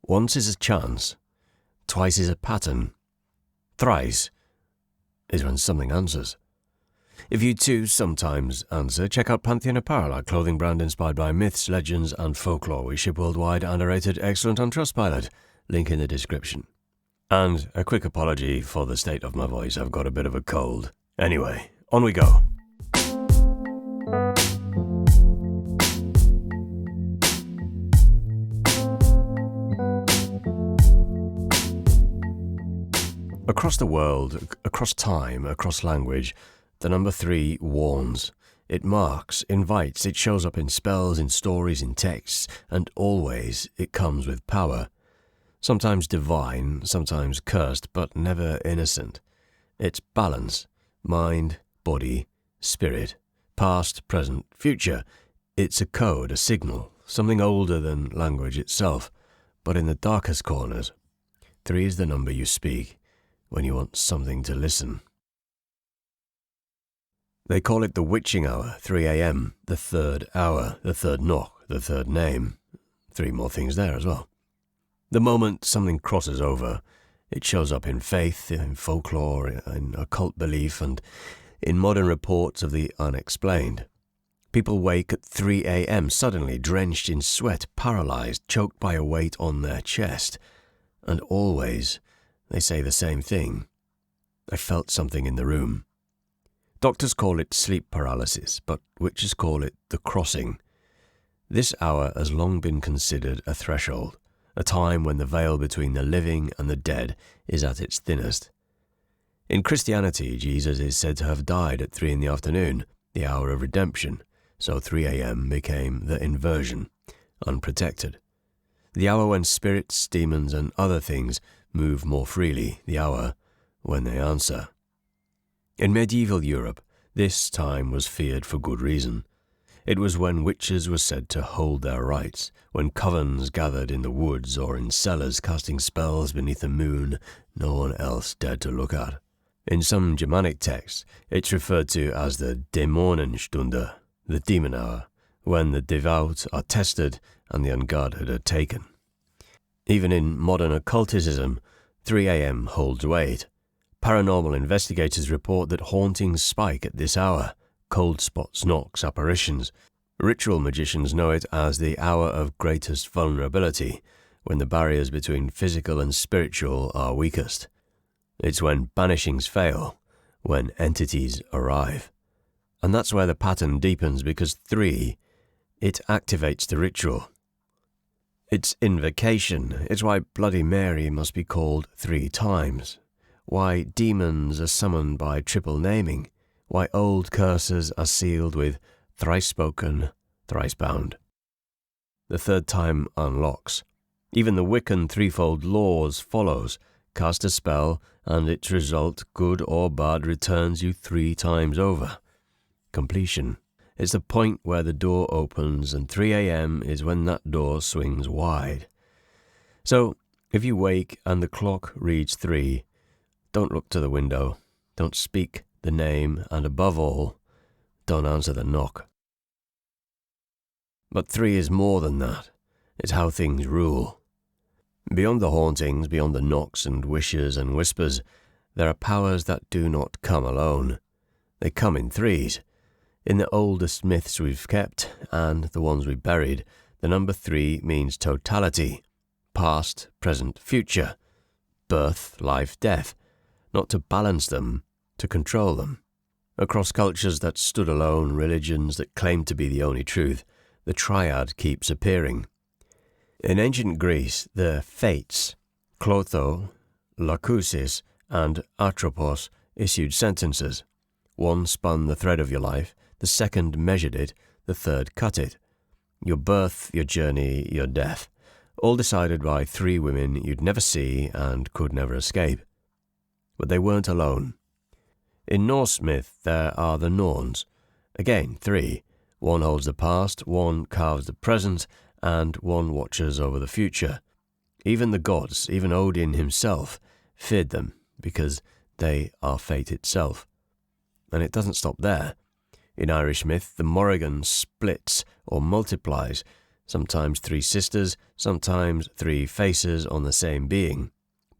Once is a chance, twice is a pattern, thrice is when something answers. If you too sometimes answer, check out Pantheon Apparel, our clothing brand inspired by myths, legends and folklore. We ship worldwide and are rated excellent on Trustpilot. Link in the description. And a quick apology for the state of my voice. I've got a bit of a cold. Anyway, on we go. Across the world, across time, across language, the number 3 warns. It marks, invites, it shows up in spells, in stories, in texts, and always it comes with power. Sometimes divine, sometimes cursed, but never innocent. It's balance, mind, body, spirit, past, present, future. It's a code, a signal, something older than language itself. But in the darkest corners, 3 is the number you speak when you want something to listen. They call it the witching hour, 3 a.m., the third hour, the third knock, the third name. 3 more things there as well. The moment something crosses over, it shows up in faith, in folklore, in occult belief, and in modern reports of the unexplained. People wake at 3 a.m., suddenly drenched in sweat, paralyzed, choked by a weight on their chest. And always, they say the same thing. I felt something in the room. Doctors call it sleep paralysis, but witches call it the crossing. This hour has long been considered a threshold, a time when the veil between the living and the dead is at its thinnest. In Christianity, Jesus is said to have died at 3 in the afternoon, the hour of redemption, so 3 a.m. became the inversion, unprotected. The hour when spirits, demons, and other things move more freely, the hour when they answer. In medieval Europe, this time was feared for good reason. It was when witches were said to hold their rights, when covens gathered in the woods or in cellars casting spells beneath a moon no one else dared to look at. In some Germanic texts, it's referred to as the Dämonenstunde, the demon hour, when the devout are tested and the unguarded are taken. Even in modern occulticism, 3 a.m. holds weight. Paranormal investigators report that hauntings spike at this hour, cold spots, knocks, apparitions. Ritual magicians know it as the hour of greatest vulnerability, when the barriers between physical and spiritual are weakest. It's when banishings fail, when entities arrive. And that's where the pattern deepens, because 3, it activates the ritual. It's invocation. It's why Bloody Mary must be called 3 times. Why demons are summoned by triple naming, why old curses are sealed with thrice spoken, thrice bound. The third time unlocks. Even the Wiccan threefold laws follows. Cast a spell, and its result, good or bad, returns you 3 times over. Completion. It's the point where the door opens, and 3 a.m. is when that door swings wide. So, if you wake and the clock reads 3, don't look to the window, don't speak the name, and above all, don't answer the knock. But 3 is more than that. It's how things rule. Beyond the hauntings, beyond the knocks and wishes and whispers, there are powers that do not come alone. They come in 3s. In the oldest myths we've kept, and the ones we buried, the number 3 means totality, past, present, future, birth, life, death. Not to balance them, to control them. Across cultures that stood alone, religions that claimed to be the only truth, the triad keeps appearing. In ancient Greece, the Fates, Clotho, Lachusis, and Atropos issued sentences. One spun the thread of your life, the second measured it, the third cut it. Your birth, your journey, your death, all decided by 3 women you'd never see and could never escape. But they weren't alone. In Norse myth, there are the Norns. Again, 3. One holds the past, one carves the present, and one watches over the future. Even the gods, even Odin himself, feared them because they are fate itself. And it doesn't stop there. In Irish myth, the Morrigan splits or multiplies. sometimes three sisters, sometimes three faces on the same being.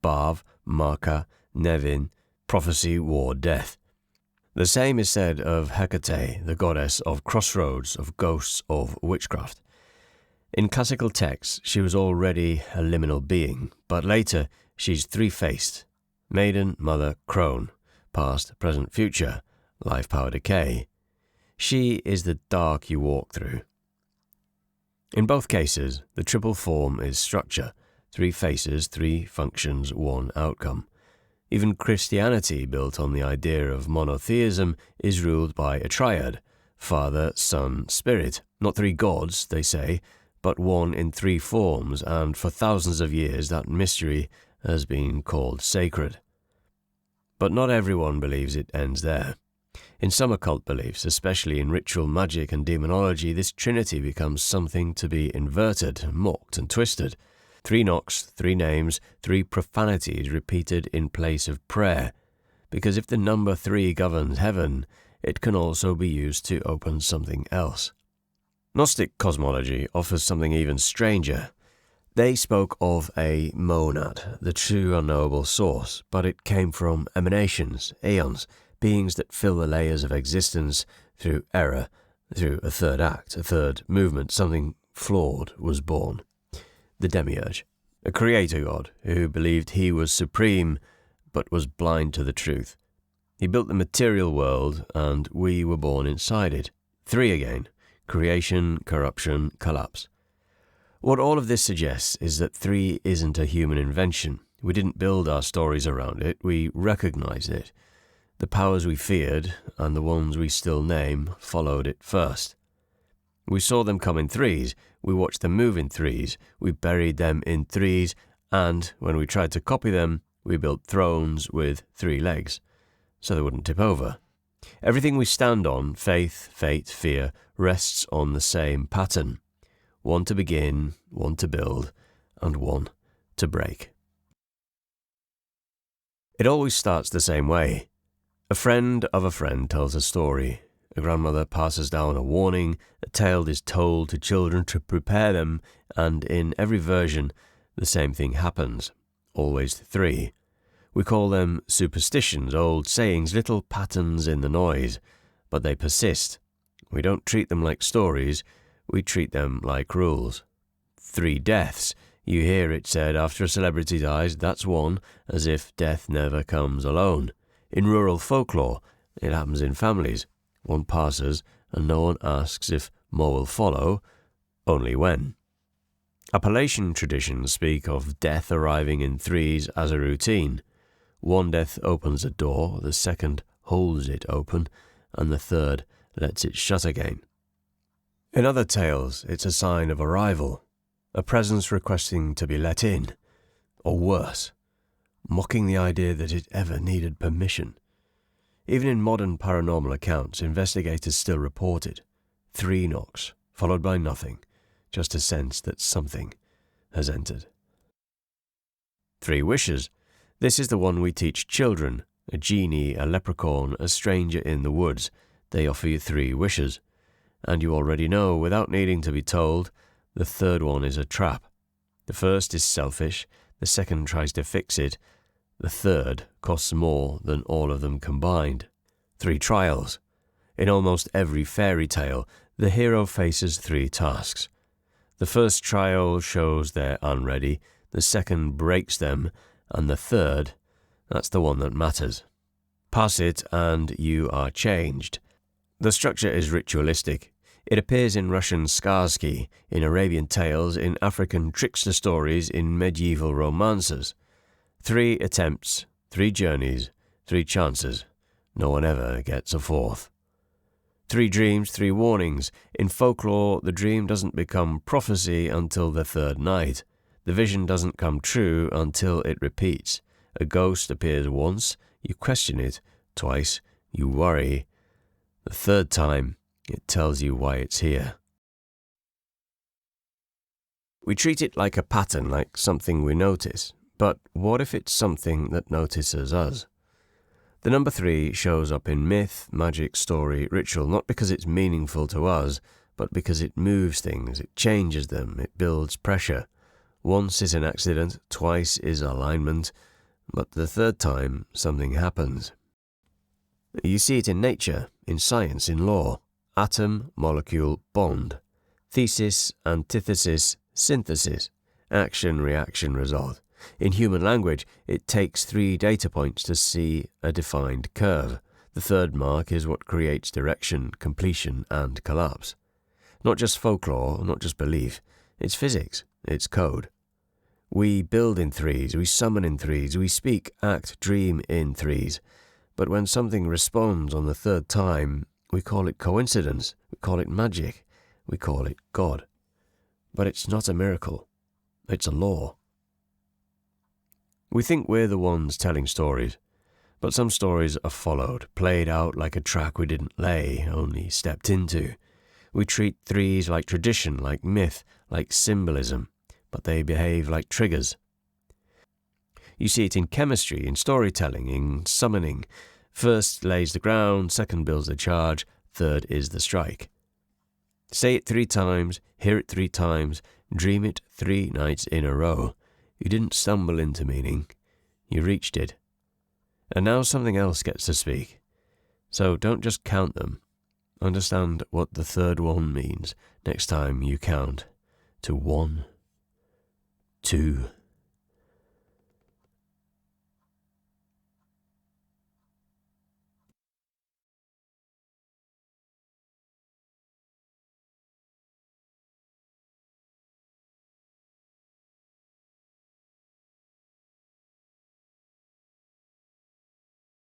Bav, Marka, Nevin, prophecy, war, death. The same is said of Hecate, the goddess of crossroads, of ghosts, of witchcraft. In classical texts, she was already a liminal being, but later she's three-faced: maiden, mother, crone, past, present, future, life, power, decay. She is the dark you walk through. In both cases, the triple form is structure: three faces, three functions, one outcome. Even Christianity, built on the idea of monotheism, is ruled by a triad: Father, Son, Spirit. Not three gods, they say, but one in three forms, and for thousands of years that mystery has been called sacred. But not everyone believes it ends there. In some occult beliefs, especially in ritual magic and demonology, this trinity becomes something to be inverted, mocked and twisted. Three knocks, three names, three profanities repeated in place of prayer. Because if the number three governs heaven, it can also be used to open something else. Gnostic cosmology offers something even stranger. They spoke of a monad, the true unknowable source, but it came from emanations, aeons, beings that fill the layers of existence through error, through a third act, a third movement. Something flawed was born. The demiurge, a creator god who believed he was supreme but was blind to the truth. He built the material world and we were born inside it. Three again: creation, corruption, collapse. What all of this suggests is that three isn't a human invention. We didn't build our stories around it, we recognized it. The powers we feared, and the ones we still name, followed it first. We saw them come in threes, we watched them move in threes, we buried them in threes, and when we tried to copy them, we built thrones with three legs, so they wouldn't tip over. Everything we stand on, faith, fate, fear, rests on the same pattern. One to begin, one to build, and one to break. It always starts the same way. A friend of a friend tells a story. A grandmother passes down a warning, a tale is told to children to prepare them, and in every version, the same thing happens. Always three. We call them superstitions, old sayings, little patterns in the noise, but they persist. We don't treat them like stories, we treat them like rules. Three deaths. You hear it said after a celebrity dies, that's one, as if death never comes alone. In rural folklore, it happens in families. One passes, and no one asks if more will follow, only when. Appalachian traditions speak of death arriving in threes as a routine. One death opens a door, the second holds it open, and the third lets it shut again. In other tales, it's a sign of arrival, a presence requesting to be let in, or worse, mocking the idea that it ever needed permission. Even in modern paranormal accounts, investigators still report it. Three knocks, followed by nothing, just a sense that something has entered. Three wishes. This is the one we teach children. A genie, a leprechaun, a stranger in the woods. They offer you three wishes. And you already know, without needing to be told, the third one is a trap. The first is selfish, the second tries to fix it, the third costs more than all of them combined. Three trials. In almost every fairy tale, the hero faces three tasks. The first trial shows they're unready, the second breaks them, and the third, that's the one that matters. Pass it and you are changed. The structure is ritualistic. It appears in Russian skarsky, in Arabian tales, in African trickster stories, in medieval romances. Three attempts, three journeys, three chances. No one ever gets a fourth. Three dreams, three warnings. In folklore, the dream doesn't become prophecy until the third night. The vision doesn't come true until it repeats. A ghost appears once, you question it. Twice, you worry. The third time, it tells you why it's here. We treat it like a pattern, like something we notice. But what if it's something that notices us? The number three shows up in myth, magic, story, ritual, not because it's meaningful to us, but because it moves things, it changes them, it builds pressure. Once is an accident, twice is alignment, but the third time something happens. You see it in nature, in science, in law. Atom, molecule, bond. Thesis, antithesis, synthesis. Action, reaction, result. In human language, it takes 3 data points to see a defined curve. The third mark is what creates direction, completion, and collapse. Not just folklore, not just belief. It's physics. It's code. We build in 3s, we summon in 3s, we speak, act, dream in 3s. But when something responds on the third time, we call it coincidence, we call it magic, we call it God. But it's not a miracle. It's a law. We think we're the ones telling stories, but some stories are followed, played out like a track we didn't lay, only stepped into. We treat 3s like tradition, like myth, like symbolism, but they behave like triggers. You see it in chemistry, in storytelling, in summoning. First lays the ground, second builds the charge, third is the strike. Say it 3 times, hear it 3 times, dream it 3 nights in a row. You didn't stumble into meaning, you reached it. And now something else gets to speak. So don't just count them. Understand what the third one means next time you count to 1, 2,